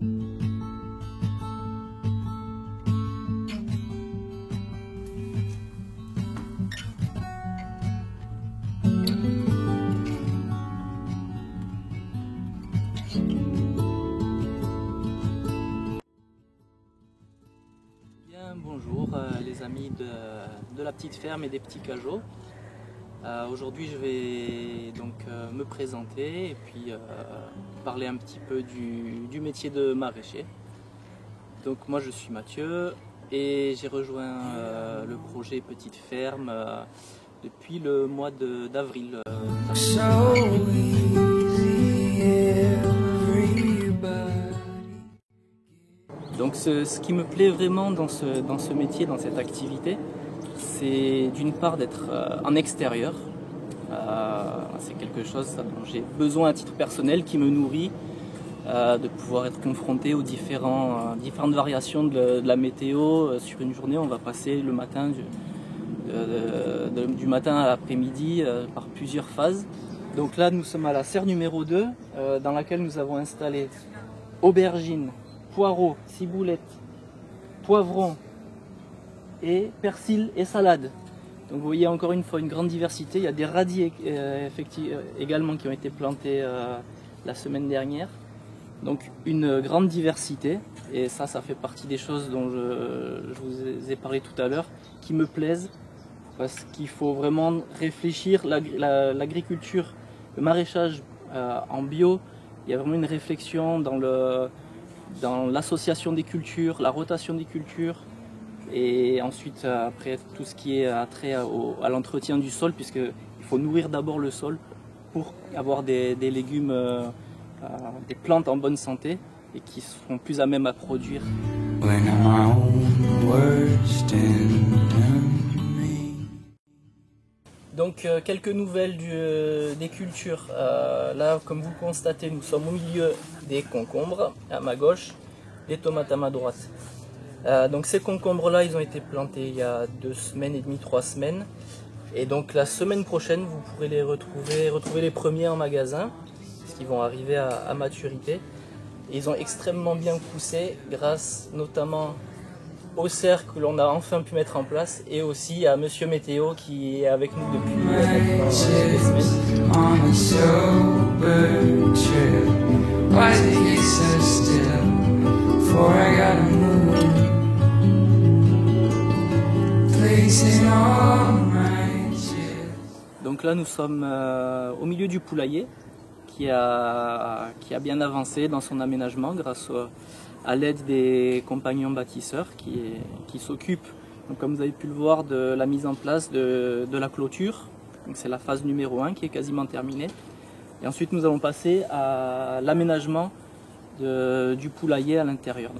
Bonjour les amis de la petite ferme et des petits cajots. Aujourd'hui je vais donc me présenter et puis parler un petit peu du métier de maraîcher. Donc moi je suis Mathieu et j'ai rejoint le projet Petite Ferme depuis le mois d'avril. Donc ce qui me plaît vraiment dans ce métier, dans cette activité, c'est d'une part d'être en extérieur. C'est quelque chose dont j'ai besoin à titre personnel, qui me nourrit, de pouvoir être confronté aux différentes variations de la météo. Sur une journée, on va passer le matin du matin à l'après-midi par plusieurs phases. Donc là, nous sommes à la serre numéro 2, dans laquelle nous avons installé aubergines, poireaux, ciboulettes, poivrons et persil et salade. Donc vous voyez encore une fois une grande diversité. Il y a des radis également qui ont été plantés la semaine dernière. Donc une grande diversité et ça fait partie des choses dont je vous ai parlé tout à l'heure qui me plaisent parce qu'il faut vraiment réfléchir l'agriculture, le maraîchage en bio. Il y a vraiment une réflexion dans l'association des cultures, la rotation des cultures et ensuite après tout ce qui est attrait à l'entretien du sol puisqu'il faut nourrir d'abord le sol pour avoir des légumes, des plantes en bonne santé et qui seront plus à même à produire. Donc quelques nouvelles des cultures. Là, comme vous le constatez, nous sommes au milieu des concombres à ma gauche, des tomates à ma droite. Donc ces concombres-là, ils ont été plantés il y a 2 semaines et demie, 3 semaines. Et donc la semaine prochaine, vous pourrez les retrouver les premiers en magasin, parce qu'ils vont arriver à maturité. Et ils ont extrêmement bien poussé grâce notamment aux serres que l'on a enfin pu mettre en place et aussi à Monsieur Météo qui est avec nous depuis des semaines. Donc là nous sommes au milieu du poulailler qui a bien avancé dans son aménagement grâce à l'aide des compagnons bâtisseurs qui s'occupent, comme vous avez pu le voir, de la mise en place de la clôture. C'est la phase numéro 1 qui est quasiment terminée. Et ensuite nous allons passer à l'aménagement du poulailler à l'intérieur.